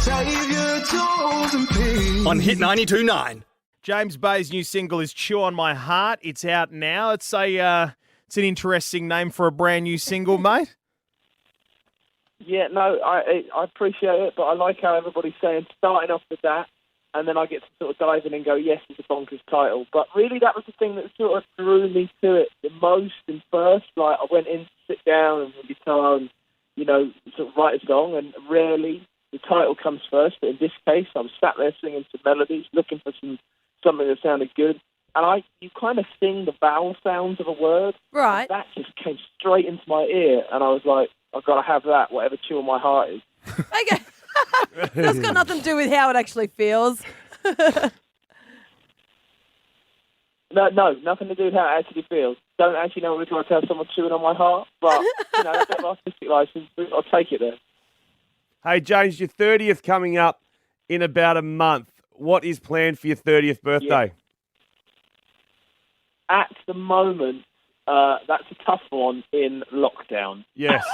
Xavier, Juelz and Pete. On Hit 92.9. James Bay's new single is Chew on My Heart. It's out now. It's an interesting name for a brand new single, mate. Yeah, no, I appreciate it, but I like how everybody's saying starting off with that, and then I get to sort of dive in and go, yes, it's a bonkers title. But really, that was the thing that sort of drew me to it the most and first. Like, I went in to sit down and with guitar and, sort of write a song, and rarely the title comes first. But in this case, I was sat there singing some melodies, looking for something that sounded good. And you kind of sing the vowel sounds of a word. Right. That just came straight into my ear, and I was like, I've got to have that, whatever Chew on My Heart is. Okay. That's got nothing to do with how it actually feels. No, nothing to do with how it actually feels. Don't actually know what it's like to have someone chewing on my heart, but, a bit of artistic license, I'll take it there. Hey, James, your 30th coming up in about a month. What is planned for your 30th birthday? Yeah. At the moment, that's a tough one in lockdown. Yes,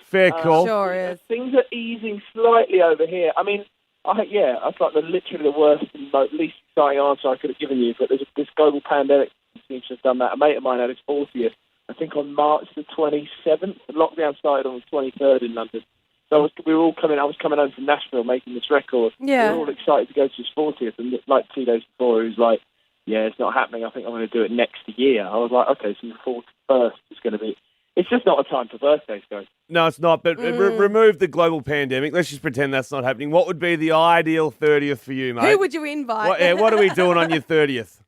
fair call. Sure is. Things are easing slightly over here. I mean, that's like literally the worst and least exciting answer I could have given you, but there's this global pandemic seems to have done that. A mate of mine had his 40th, I think on March the 27th. The lockdown started on the 23rd in London. So I was coming home from Nashville making this record. Yeah. We were all excited to go to his 40th, and like 2 days before, he was like, yeah, it's not happening. I think I'm going to do it next year. I was like, okay, so your 41st is going to be... It's just not a time for birthdays, guys. No, it's not, but remove the global pandemic. Let's just pretend that's not happening. What would be the ideal 30th for you, mate? Who would you invite? What are we doing on your 30th?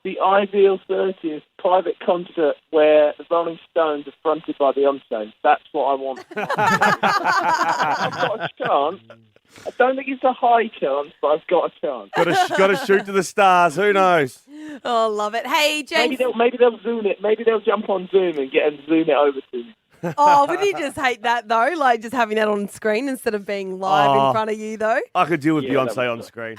The ideal 30th private concert where the Rolling Stones are fronted by Beyonce. That's what I want. I've got a chance. I don't think it's a high chance, but I've got a chance. Got to shoot to the stars. Who knows? Oh, love it. Hey, James. Maybe they'll zoom it. Maybe they'll jump on Zoom and get them to zoom it over to me. Oh, would you just hate that, though? Like, just having that on screen instead of being live in front of you, though? I could deal with Beyonce on screen.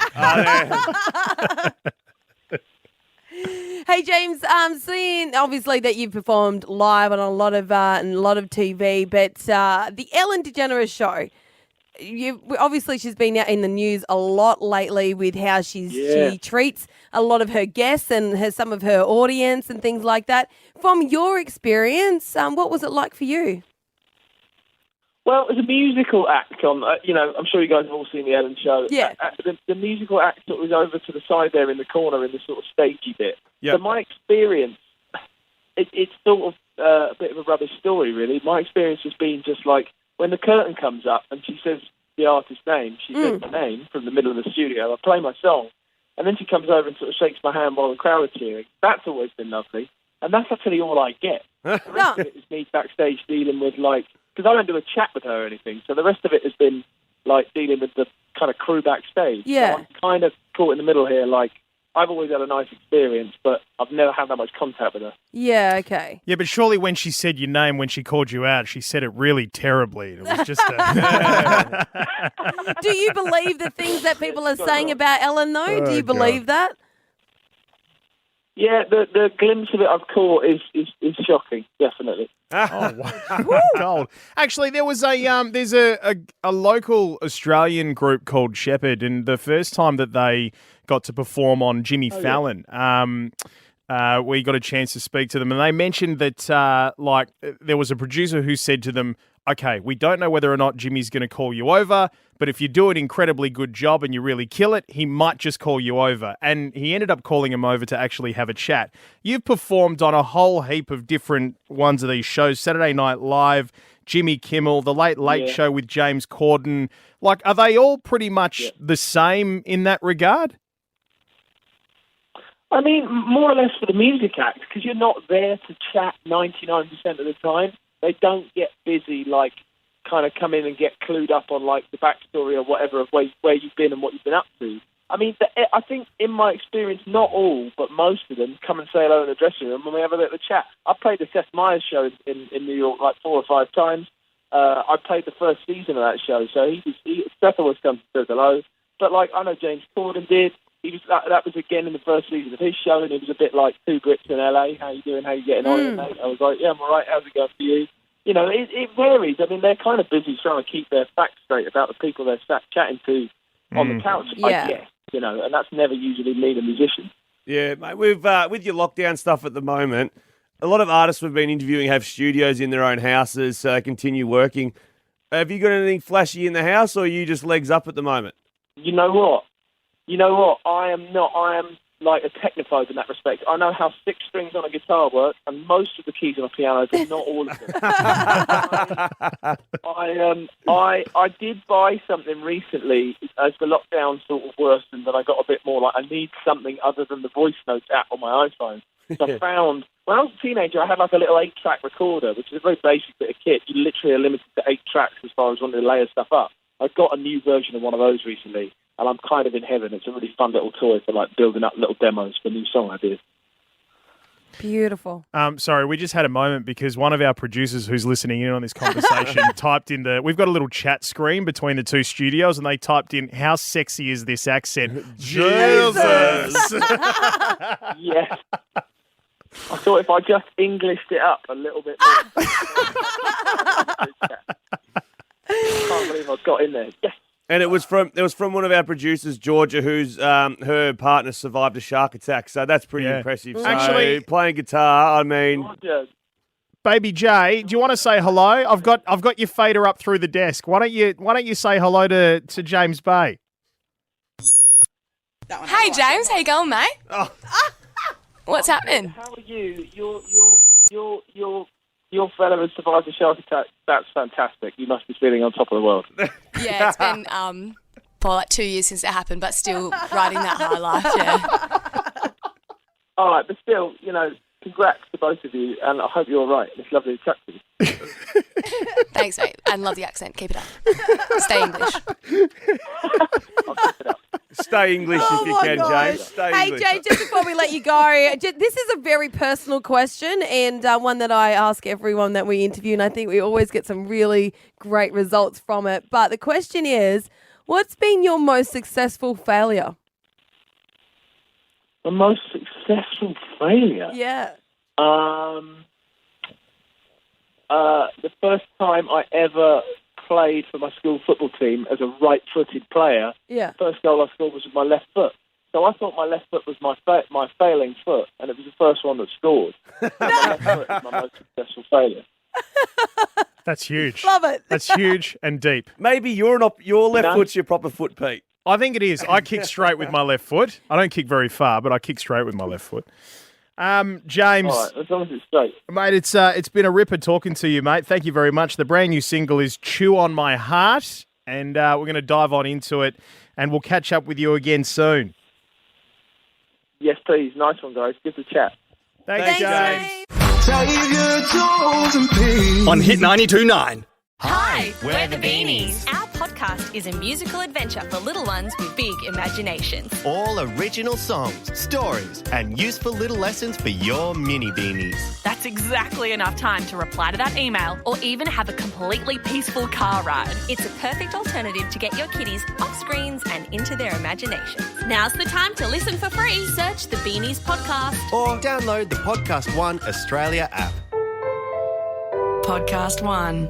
Hey, James, seeing obviously that you've performed live on a lot of TV, but the Ellen DeGeneres show, obviously she's been out in the news a lot lately with how she treats a lot of her guests and some of her audience and things like that. From your experience, what was it like for you? Well, as a musical act on, I'm sure you guys have all seen the Ellen show. Yeah. The musical act sort of was over to the side there in the corner in the sort of stagey bit. Yep. So my experience, it's sort of a bit of a rubbish story, really. My experience has been just like when the curtain comes up and she says the artist's name, she says my name from the middle of the studio. I play my song, and then she comes over and sort of shakes my hand while the crowd are cheering. That's always been lovely. And that's actually all I get. The rest of it is me backstage dealing with, because I don't do a chat with her or anything, so the rest of it has been, dealing with the kind of crew backstage. Yeah. So I'm kind of caught in the middle here, I've always had a nice experience, but I've never had that much contact with her. Yeah, okay. Yeah, but surely when she said your name, when she called you out, she said it really terribly. It was just Do you believe the things that people are saying about Ellen, though? Do you believe that? Yeah, the glimpse of it I've caught is shocking, definitely. Oh, wow. Gold. Actually, there was there's a local Australian group called Shepherd, and the first time that they got to perform on Jimmy Fallon, we got a chance to speak to them, and they mentioned that there was a producer who said to them, okay, we don't know whether or not Jimmy's going to call you over, but if you do an incredibly good job and you really kill it, he might just call you over. And he ended up calling him over to actually have a chat. You've performed on a whole heap of different ones of these shows, Saturday Night Live, Jimmy Kimmel, The Late Late Show with James Corden. Are they all pretty much the same in that regard? I mean, more or less for the music act, because you're not there to chat 99% of the time. They don't get busy, kind of come in and get clued up on, the backstory or whatever of where you've been and what you've been up to. I mean, I think in my experience, not all, but most of them come and say hello in the dressing room and we have a little chat. I played the Seth Meyers show in New York 4 or 5 times. I played the first season of that show, so Seth always comes and says hello. But, I know James Corden did. That was again in the first season of his show, and it was a bit like Two Brits in LA. How you doing? How you getting on? Mate? I was like, yeah, I'm all right. How's it going for you? you know, it varies. I mean, they're kind of busy trying to keep their facts straight about the people they're sat chatting to on the couch, I guess, you know, and that's never usually me, the musician. Yeah, mate, with your lockdown stuff at the moment, a lot of artists we've been interviewing have studios in their own houses, so they continue working. Have you got anything flashy in the house, or are you just legs up at the moment? You know what? I am like a technophobe in that respect. I know how 6 strings on a guitar work, and most of the keys on a piano, but not all of them. I did buy something recently as the lockdown sort of worsened, that I got a bit more like, I need something other than the voice notes app on my iPhone. So I found, when I was a teenager, I had like a little 8-track recorder, which is a very basic bit of kit. You literally are limited to 8 tracks as far as wanting to layer stuff up. I got a new version of one of those recently, and I'm kind of in heaven. It's a really fun little toy for like building up little demos for new song ideas. Beautiful. Sorry, we just had a moment because one of our producers who's listening in on this conversation typed in we've got a little chat screen between the 2 studios, and they typed in, how sexy is this accent? Jesus! Yes. I thought if I just Englished it up a little bit more. I can't believe I got in there. Yes. And it was from one of our producers, Georgia, whose her partner survived a shark attack. So that's pretty impressive. So Actually, playing guitar, I mean, Georgia. Baby Jay, do you want to say hello? I've got your fader up through the desk. Why don't you say hello to James Bay? Hey James, how you going, mate? Oh. What's happening? How are you? Your fella has survived a shark attack. That's fantastic. You must be feeling on top of the world. Yeah, it's been for like 2 years since it happened, but still riding that high life, yeah. All right, but still, you know, congrats to both of you, and I hope you're all right. It's lovely to chat to you. Thanks, mate. And love the accent. Keep it up. Stay English. I'll keep it up. stay English if you can, James. Stay Hey, English. Jay, just before we let you go, this is a very personal question, and one that I ask everyone that we interview, and I think we always get some really great results from it. But the question is, what's been your most successful failure? The most successful failure? Yeah. The first time I ever played for my school football team as a right-footed player, first goal I scored was with my left foot. So I thought my left foot was my failing foot, and it was the first one that scored. My left foot is my most successful failure. That's huge. Love it. That's huge and deep. Maybe your left foot's your proper foot, Pete. I think it is. I kick straight with my left foot. I don't kick very far, but I kick straight with my left foot. James. All right, as long as it's straight. Mate, it's been a ripper talking to you, mate. Thank you very much. The brand new single is Chew on My Heart, and we're going to dive on into it, and we'll catch up with you again soon. Yes, please. Nice one, guys. Good to chat. Thanks, James. Xavier, Juelz and Pete. On Hit 92.9. Hi, we're the Beanies. Our podcast is a musical adventure for little ones with big imaginations. All original songs, stories, and useful little lessons for your mini beanies. That's exactly enough time to reply to that email or even have a completely peaceful car ride. It's a perfect alternative to get your kiddies off screens and into their imaginations. Now's the time to listen for free. Search the Beanies podcast. Or download the Podcast One Australia app. Podcast One.